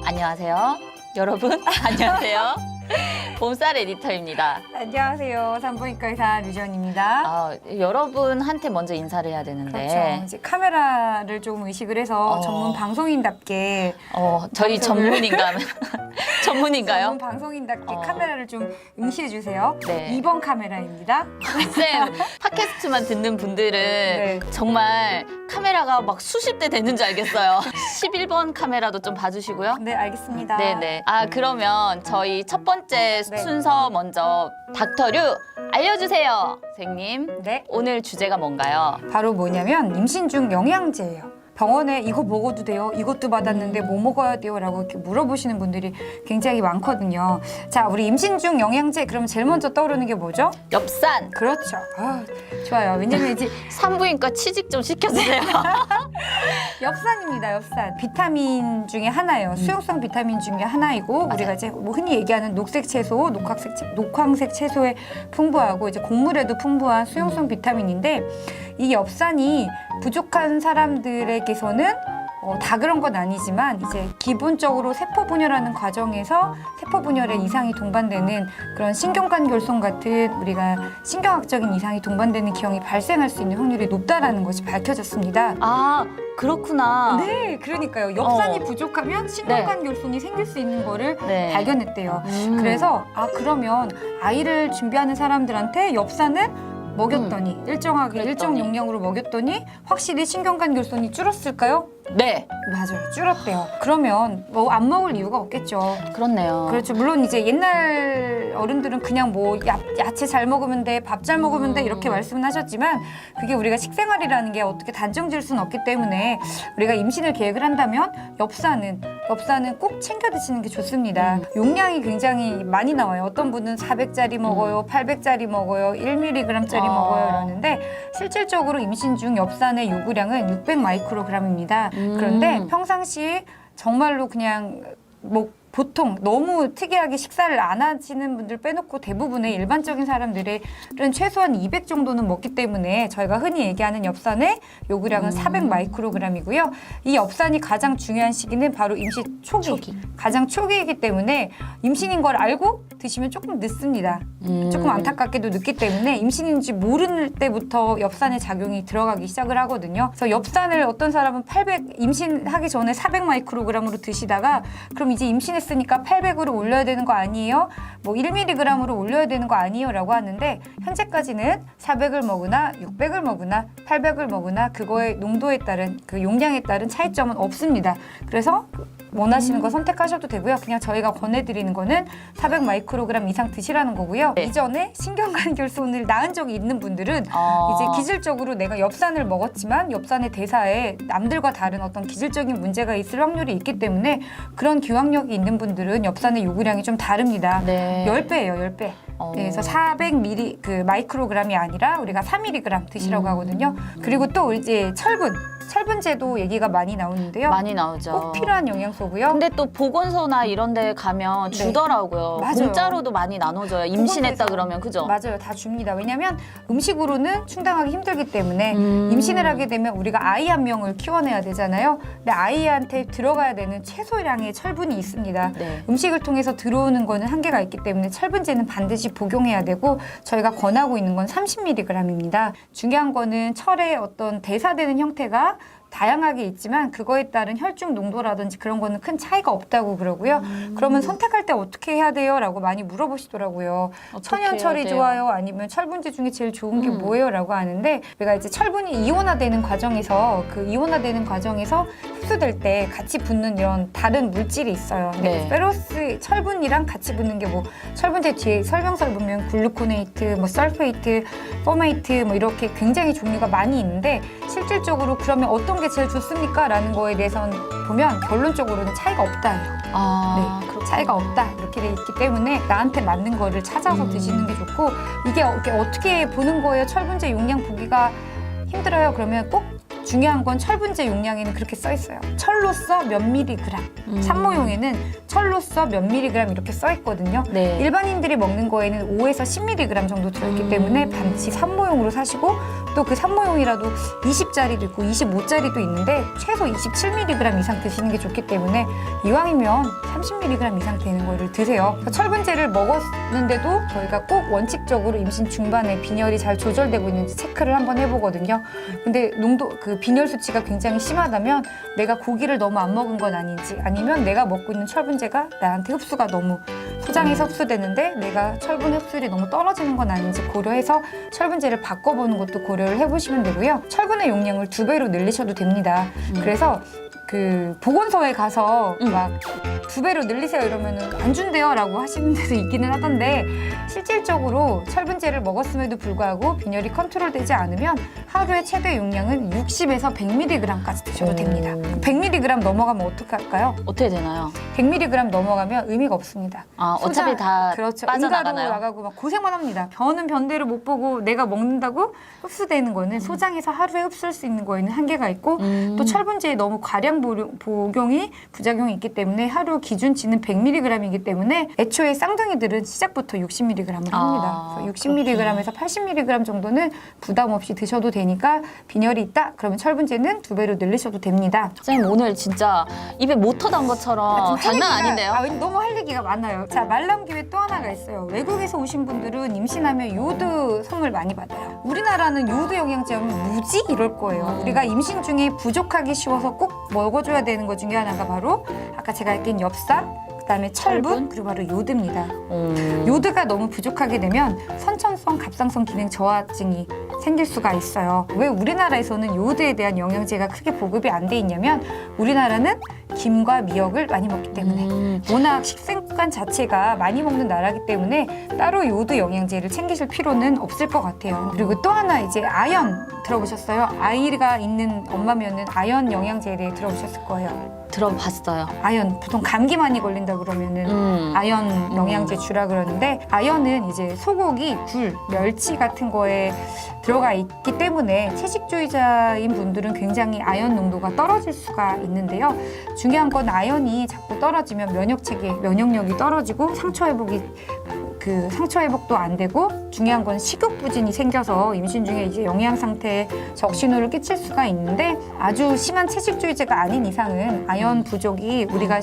안녕하세요. 여러분, 안녕하세요. 봄쌀 에디터입니다. 안녕하세요. 산부인과 의사 류지원입니다. 여러분한테 먼저 인사를 해야 되는데. 그렇죠. 이제 카메라를 좀 의식을 해서 전문 방송인답게 저희 전문인가요? 전문 방송인답게 카메라를 좀 응시해 주세요. 네. 2번 카메라입니다. 쌤, 팟캐스트만 듣는 분들은 네. 정말 카메라가 막 수십 대 되는 줄 알겠어요. 11번 카메라도 좀 봐주시고요. 네, 알겠습니다. 네네. 그러면 저희 첫 번째 순서 먼저 닥터류 알려주세요, 선생님. 네. 오늘 주제가 뭔가요? 바로 뭐냐면 임신 중 영양제예요. 병원에 이거 먹어도 돼요? 이것도 받았는데 뭐 먹어야 돼요? 라고 이렇게 물어보시는 분들이 굉장히 많거든요. 자, 우리 임신 중 영양제 그럼 제일 먼저 떠오르는 게 뭐죠? 엽산. 그렇죠. 좋아요. 왜냐면 이제 산부인과 취직 좀 시켜주세요. 엽산입니다. 엽산. 비타민 중에 하나예요. 수용성 비타민 중에 하나이고 우리가 이제 뭐 흔히 얘기하는 녹색 채소, 녹황색 채소에 풍부하고 이제 곡물에도 풍부한 수용성 비타민인데 이 엽산이 부족한 사람들에게서는 다 그런 건 아니지만 이제 기본적으로 세포 분열하는 과정에서 세포 분열에 이상이 동반되는 그런 신경관 결손 같은 우리가 신경학적인 이상이 동반되는 기형이 발생할 수 있는 확률이 높다라는 것이 밝혀졌습니다. 그렇구나. 네, 그러니까요. 엽산이 부족하면 신경관 결손이 생길 수 있는 거를 발견했대요. 그래서 그러면 아이를 준비하는 사람들한테 엽산을 먹였더니 일정 용량으로 먹였더니 확실히 신경관 결손이 줄었을까요? 네. 맞아요. 줄었대요. 그러면 뭐 안 먹을 이유가 없겠죠. 그렇네요. 그렇죠. 물론 이제 옛날 어른들은 그냥 뭐 야채 잘 먹으면 돼, 밥 잘 먹으면 돼 이렇게 말씀은 하셨지만 그게 우리가 식생활이라는 게 어떻게 단정 지을 수는 없기 때문에 우리가 임신을 계획을 한다면 엽산은 꼭 챙겨 드시는 게 좋습니다. 용량이 굉장히 많이 나와요. 어떤 분은 400짜리 먹어요, 800짜리 먹어요, 1mg짜리 먹어요 이러는데 실질적으로 임신 중 엽산의 요구량은 600 마이크로그램입니다. 그런데 평상시 정말로 그냥 뭐 보통 너무 특이하게 식사를 안 하시는 분들 빼놓고 대부분의 일반적인 사람들은 최소한 200 정도는 먹기 때문에 저희가 흔히 얘기하는 엽산의 요구량은 400 마이크로그램이고요. 이 엽산이 가장 중요한 시기는 바로 임신 초기. 가장 초기이기 때문에 임신인 걸 알고 드시면 조금 늦습니다. 조금 안타깝게도 늦기 때문에 임신인지 모를 때부터 엽산의 작용이 들어가기 시작을 하거든요. 그래서 엽산을 어떤 사람은 임신하기 전에 400 마이크로그램으로 드시다가 그럼 이제 임신했으니까 800으로 올려야 되는 거 아니에요? 뭐 1mg으로 올려야 되는 거 아니에요? 라고 하는데 현재까지는 400을 먹으나 600을 먹으나 800을 먹으나 그거의 농도에 따른 그 용량에 따른 차이점은 없습니다. 그래서 원하시는 거 선택하셔도 되고요. 그냥 저희가 권해드리는 거는 400 마이크로그램 이상 드시라는 거고요. 이전에 신경관 결손을 낳은 적이 있는 분들은 이제 기질적으로 내가 엽산을 먹었지만 엽산의 대사에 남들과 다른 어떤 기질적인 문제가 있을 확률이 있기 때문에 그런 기왕력이 있는 분들은 엽산의 요구량이 좀 다릅니다. 10배예요, 10배. 그래서 400ml 그 마이크로그램이 아니라 우리가 4mg 드시라고 하거든요. 그리고 또 이제 철분제도 얘기가 많이 나오는데요. 많이 나오죠. 꼭 필요한 영양소고요. 근데 또 보건소나 이런 데 가면 주더라고요. 맞아요. 공짜로도 많이 나눠줘요. 임신했다 그러면, 그죠? 맞아요. 다 줍니다. 왜냐면 음식으로는 충당하기 힘들기 때문에 임신을 하게 되면 우리가 아이 한 명을 키워내야 되잖아요. 근데 아이한테 들어가야 되는 최소량의 철분이 있습니다. 음식을 통해서 들어오는 거는 한계가 있기 때문에 철분제는 반드시 복용해야 되고 저희가 권하고 있는 건 30mg입니다. 중요한 거는 철의 어떤 대사되는 형태가 다양하게 있지만 그거에 따른 혈중 농도라든지 그런 거는 큰 차이가 없다고 그러고요. 그러면 선택할 때 어떻게 해야 돼요? 라고 많이 물어보시더라고요. 천연철이 좋아요? 아니면 철분제 중에 제일 좋은 게 뭐예요? 라고 하는데 우리가 이제 철분이 이온화되는 과정에서 흡수될 때 같이 붙는 이런 다른 물질이 있어요. 페로스 철분이랑 같이 붙는 게 뭐 철분제 뒤에 설명서를 보면 글루코네이트, 뭐 설페이트, 포메이트 뭐 이렇게 굉장히 종류가 많이 있는데 실질적으로 그러면 어떤 게 제일 좋습니까? 라는 거에 대해서는 보면 결론적으로는 차이가 없다예요. 차이가 없다 이렇게 돼 있기 때문에 나한테 맞는 거를 찾아서 드시는 게 좋고 이게 어떻게 보는 거예요? 철분제 용량 보기가 힘들어요. 그러면 꼭 중요한 건 철분제 용량에는 그렇게 써 있어요. 철로서 몇 미리그램. 산모용에는 철로서 몇 미리그램 이렇게 써 있거든요. 일반인들이 먹는 거에는 5에서 10mg 정도 들어있기 때문에 반드시 산모용으로 사시고 또 그 산모용이라도 20짜리도 있고 25짜리도 있는데 최소 27mg 이상 드시는 게 좋기 때문에 이왕이면 30mg 이상 되는 거를 드세요. 철분제를 먹었는데도 저희가 꼭 원칙적으로 임신 중반에 빈혈이 잘 조절되고 있는지 체크를 한번 해보거든요. 근데 그 빈혈 수치가 굉장히 심하다면 내가 고기를 너무 안 먹은 건 아닌지, 아니면 내가 먹고 있는 철분제가 나한테 흡수가 너무 소장에서 흡수되는데 내가 철분 흡수율이 너무 떨어지는 건 아닌지 고려해서 철분제를 바꿔보는 것도 고려를 해보시면 되고요. 철분의 용량을 2배로 늘리셔도 됩니다. 그래서 그 보건소에 가서 막 2배로 늘리세요 이러면은 안 준대요 라고 하시는 데도 있기는 하던데, 실질적으로 철분제를 먹었음에도 불구하고 빈혈이 컨트롤되지 않으면 하루에 최대 용량은 60에서 100mg까지 드셔도 됩니다. 100mg 넘어가면 어떻게 할까요? 어떻게 되나요? 100mg 넘어가면 의미가 없습니다. 아, 어차피 다 그렇죠. 빠져나가나요? 응가로 나가고 막 고생만 합니다. 변은 변대로 못 보고 내가 먹는다고 흡수되는 거는 소장에서 하루에 흡수할 수 있는 거에는 한계가 있고, 또 철분제에 너무 과량 복용이 부작용이 있기 때문에 하루 기준치는 100mg이기 때문에 애초에 쌍둥이들은 시작부터 60mg을 합니다. 그래서 60mg에서 80mg 정도는 부담 없이 드셔도 되니까 빈혈이 있다? 그러면 철분제는 2배로 늘리셔도 됩니다. 선생님 오늘 진짜 입에 못 터던 것처럼 장난 아닌데요? 너무 할 얘기가 많아요. 자, 말 나온 김에 또 하나가 있어요. 외국에서 오신 분들은 임신하면 요오드 선물 많이 받아요. 우리나라는 요오드 영양제 하면 무지 이럴 거예요. 우리가 임신 중에 부족하기 쉬워서 꼭 먹어줘야 되는 것 중에 하나가 바로 아까 제가 얘기한 엽산, 그다음에 철분, 그리고 바로 요드입니다. 요드가 너무 부족하게 되면 선천성 갑상선 기능 저하증이 생길 수가 있어요. 왜 우리나라에서는 요드에 대한 영양제가 크게 보급이 안 돼 있냐면, 우리나라는 김과 미역을 많이 먹기 때문에 워낙 식생관 자체가 많이 먹는 나라이기 때문에 따로 요드 영양제를 챙기실 필요는 없을 것 같아요. 그리고 또 하나 이제 아연 들어보셨어요? 아이가 있는 엄마면은 아연 영양제에 대해 들어보셨을 거예요. 들어봤어요. 아연, 보통 감기 많이 걸린다 그러면은 아연 영양제 주라 그러는데, 아연은 이제 소고기, 굴, 멸치 같은 거에 들어가 있기 때문에 채식주의자인 분들은 굉장히 아연 농도가 떨어질 수가 있는데요. 중요한 건 아연이 자꾸 떨어지면 면역력이 떨어지고 상처 회복도 안 되고, 중요한 건 식욕 부진이 생겨서 임신 중에 이제 영양 상태에 적신호를 끼칠 수가 있는데, 아주 심한 채식주의자가 아닌 이상은 아연 부족이 우리가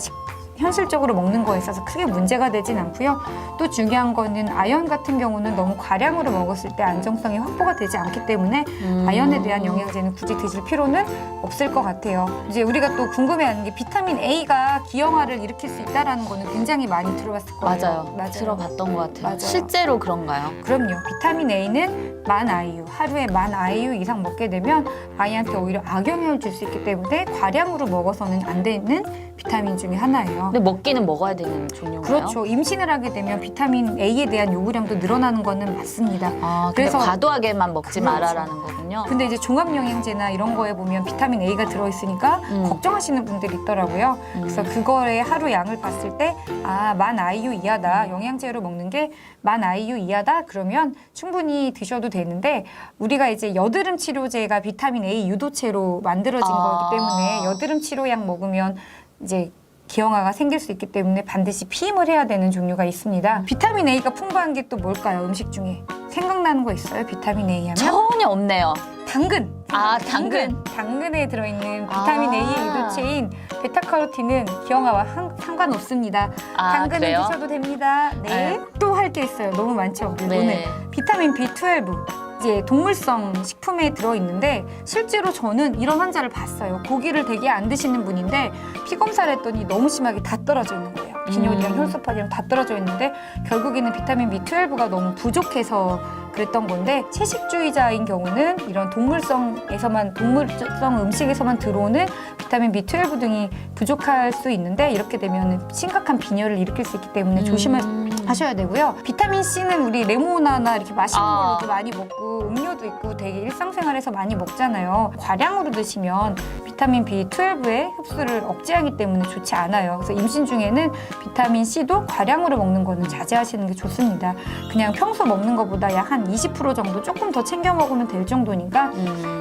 현실적으로 먹는 거에 있어서 크게 문제가 되진 않고요. 또 중요한 거는 아연 같은 경우는 너무 과량으로 먹었을 때 안정성이 확보가 되지 않기 때문에 아연에 대한 영양제는 굳이 드실 필요는 없을 것 같아요. 이제 우리가 또 궁금해하는 게 비타민 A가 기형아를 일으킬 수 있다는 거는 굉장히 많이 들어봤을 거예요. 맞아요. 들어봤던 것 같아요. 맞아요. 실제로 그런가요? 그럼요. 비타민 A는 10,000IU, 하루에 10,000IU 이상 먹게 되면 아이한테 오히려 악영향을 줄 수 있기 때문에 과량으로 먹어서는 안 되는 비타민 중에 하나예요. 근데 먹기는 먹어야 되는 종류인가요? 그렇죠. 임신을 하게 되면 비타민 A에 대한 요구량도 늘어나는 거는 맞습니다. 아, 그래서 과도하게만 먹지 그렇죠. 마라라는 거군요. 근데 이제 종합영양제나 이런 거에 보면 비타민 A가 들어있으니까 걱정하시는 분들이 있더라고요. 그래서 그거의 하루 양을 봤을 때 10,000IU 이하다, 영양제로 먹는 게 10,000IU 이하다, 그러면 충분히 드셔도 되는데, 우리가 이제 여드름 치료제가 비타민 A 유도체로 만들어진 거기 때문에 여드름 치료약 먹으면 이제 기형아가 생길 수 있기 때문에 반드시 피임을 해야 되는 종류가 있습니다. 비타민 A가 풍부한 게 또 뭘까요? 음식 중에 생각나는 거 있어요? 비타민 A 하면? 전혀 없네요. 당근. 아, 당근. 당근에 들어있는 비타민 A의 유도체인 베타카로틴은 기형아와 상관없습니다. 당근은 그래요? 드셔도 됩니다. 네. 또 할 게 있어요. 너무 많죠? 네. 오늘 비타민 B12. 이제 동물성 식품에 들어있는데, 실제로 저는 이런 환자를 봤어요. 고기를 되게 안 드시는 분인데 피 검사를 했더니 너무 심하게 다 떨어져 있는 거예요. 빈혈이랑 혈소판이랑 다 떨어져 있는데, 결국에는 비타민 B12가 너무 부족해서 그랬던 건데, 채식주의자인 경우는 이런 동물성 음식에서만 들어오는 비타민 B12 등이 부족할 수 있는데, 이렇게 되면 심각한 빈혈을 일으킬 수 있기 때문에 조심하셔야 되고요. 비타민 C는 우리 레모나나 이렇게 맛있는 걸로도 많이 먹고, 음료도 있고 되게 일상생활에서 많이 먹잖아요. 과량으로 드시면 비타민 B12의 흡수를 억제하기 때문에 좋지 않아요. 그래서 임신 중에는 비타민 C도 과량으로 먹는 거는 자제하시는 게 좋습니다. 그냥 평소 먹는 것보다 약 한 20% 정도 조금 더 챙겨 먹으면 될 정도니까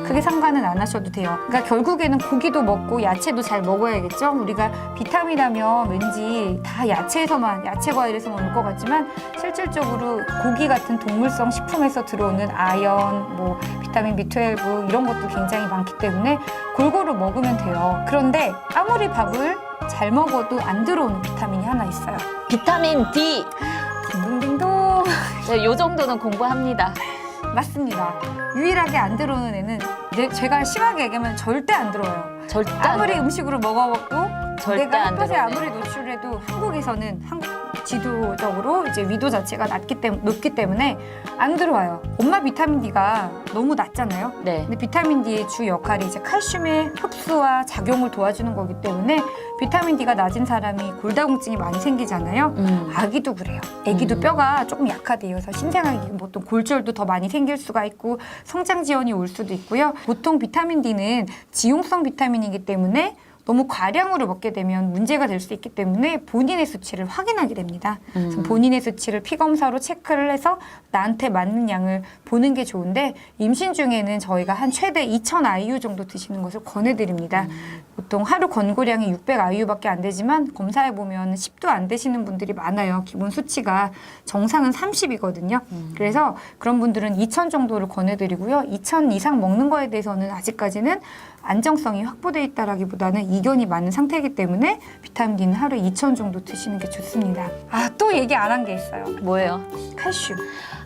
크게 상관은 안 하셔도 돼요. 그러니까 결국에는 고기도 먹고 야채도 잘 먹어야겠죠. 우리가 비타민하면 왠지 다 야채 과일에서만 올 것 나왔지만 실질적으로 고기 같은 동물성 식품에서 들어오는 아연, 뭐 비타민 B12 이런 것도 굉장히 많기 때문에 골고루 먹으면 돼요. 그런데 아무리 밥을 잘 먹어도 안 들어오는 비타민이 하나 있어요. 비타민 D. 딩동딩동. 네, 요 정도는 공부합니다. 맞습니다. 유일하게 안 들어오는 애는 제가 심하게 얘기하면 절대 안 들어와요. 절대 안 아무리 돼요. 음식으로 먹어먹고 절대 내가 안 햇볕에 들어오네. 아무리 노출해도 한국에서는 지도적으로 이제 위도 자체가 높기 때문에 안 들어와요. 엄마 비타민 D가 너무 낮잖아요. 네. 근데 비타민 D의 주 역할이 이제 칼슘의 흡수와 작용을 도와주는 거기 때문에 비타민 D가 낮은 사람이 골다공증이 많이 생기잖아요. 아기도 그래요. 아기도 뼈가 조금 약하대요. 그래서 신생아기 보통 골절도 더 많이 생길 수가 있고 성장 지연이 올 수도 있고요. 보통 비타민 D는 지용성 비타민이기 때문에 너무 과량으로 먹게 되면 문제가 될 수 있기 때문에 본인의 수치를 확인하게 됩니다. 그래서 본인의 수치를 피검사로 체크를 해서 나한테 맞는 양을 보는 게 좋은데 임신 중에는 저희가 한 최대 2000 IU 정도 드시는 것을 권해드립니다. 보통 하루 권고량이 600 IU밖에 안 되지만 검사해 보면 10도 안 되시는 분들이 많아요. 기본 수치가 정상은 30이거든요. 그래서 그런 분들은 2000 정도를 권해드리고요. 2000 이상 먹는 거에 대해서는 아직까지는 안정성이 확보돼 있다라기보다는 이견이 많은 상태이기 때문에 비타민 D는 하루에 2000 정도 드시는 게 좋습니다. 아, 또 얘기 안 한 게 있어요. 뭐예요? 칼슘.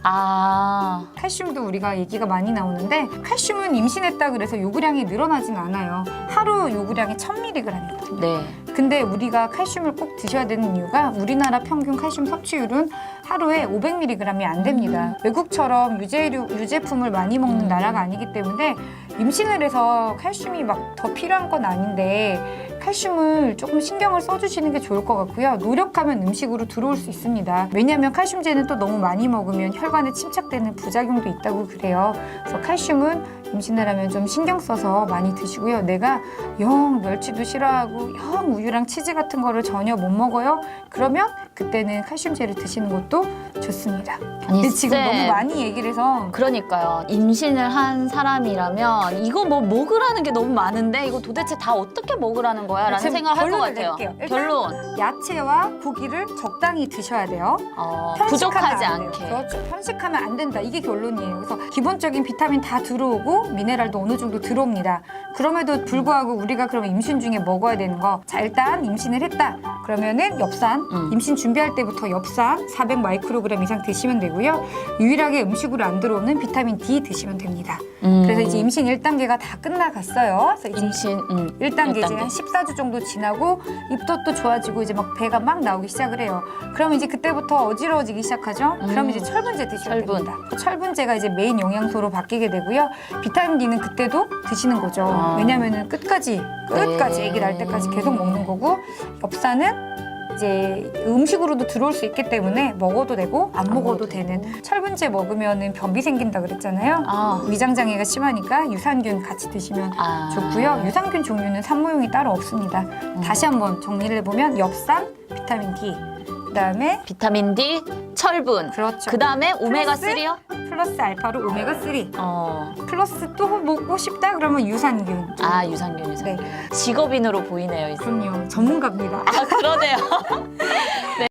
아, 칼슘도 우리가 얘기가 많이 나오는데 칼슘은 임신했다 그래서 요구량이 늘어나진 않아요. 하루 요구량이 1000mg이거든요. 네. 근데 우리가 칼슘을 꼭 드셔야 되는 이유가 우리나라 평균 칼슘 섭취율은 하루에 500mg이 안 됩니다. 외국처럼 유제품을 많이 먹는 나라가 아니기 때문에 임신을 해서 칼슘이 막 더 필요한 건 아닌데 칼슘을 조금 신경을 써주시는 게 좋을 것 같고요. 노력하면 음식으로 들어올 수 있습니다. 왜냐하면 칼슘제는 또 너무 많이 먹으면 혈관에 침착되는 부작용도 있다고 그래요. 그래서 칼슘은 임신을 하면 좀 신경 써서 많이 드시고요. 내가 영 멸치도 싫어하고 영 우유랑 치즈 같은 거를 전혀 못 먹어요. 그러면 그때는 칼슘제를 드시는 것도 좋습니다. 아니, 근데 지금 쌤. 너무 많이 얘기를 해서 그러니까요. 임신을 한 사람이라면 이거 뭐 먹으라는 게 너무 많은데 이거 도대체 다 어떻게 먹으라는 거야? 라는 지금 생각을 할 것 결론을 같아요. 낼게요. 일단 결론. 야채와 고기를 적당히 드셔야 돼요. 편식하면 부족하지 안 돼요. 않게. 그렇죠. 편식하면 안 된다. 이게 결론이에요. 그래서 기본적인 비타민 다 들어오고 미네랄도 어느 정도 들어옵니다. 그럼에도 불구하고 우리가 그럼 임신 중에 먹어야 되는 거. 자, 일단 임신을 했다. 그러면은 엽산, 임신 준비할 때부터 엽산 400 마이크로그램 이상 드시면 되고요. 유일하게 음식으로 안 들어오는 비타민 D 드시면 됩니다. 그래서 이제 임신 1단계가 다 끝나갔어요. 그래서 이제 임신 1단계 이제 1단계. 한 14주 정도 지나고 입도 또 좋아지고 이제 막 배가 막 나오기 시작을 해요. 그러면 이제 그때부터 어지러워지기 시작하죠. 그럼 이제 철분제 드시면 철분. 됩니다. 철분제가 이제 메인 영양소로 바뀌게 되고요. 비타민 D는 그때도 드시는 거죠. 왜냐면은 끝까지 아기 날 때까지 계속 먹는 거고 엽산은 이제 음식으로도 들어올 수 있기 때문에 먹어도 되고 안 먹어도 되는 철분제 먹으면은 변비 생긴다 그랬잖아요. 위장 장애가 심하니까 유산균 같이 드시면 좋고요. 유산균 종류는 산모용이 따로 없습니다. 다시 한번 정리를 해보면 엽산, 비타민 D, 그다음에 비타민 D, 철분. 그렇죠. 그다음에 오메가 3요? 플러스 알파로 오메가 3. 플러스 또 먹고 싶다 그러면 유산균. 유산균. 네. 직업인으로 보이네요, 이제. 그럼요. 전문가입니다. 그러네요.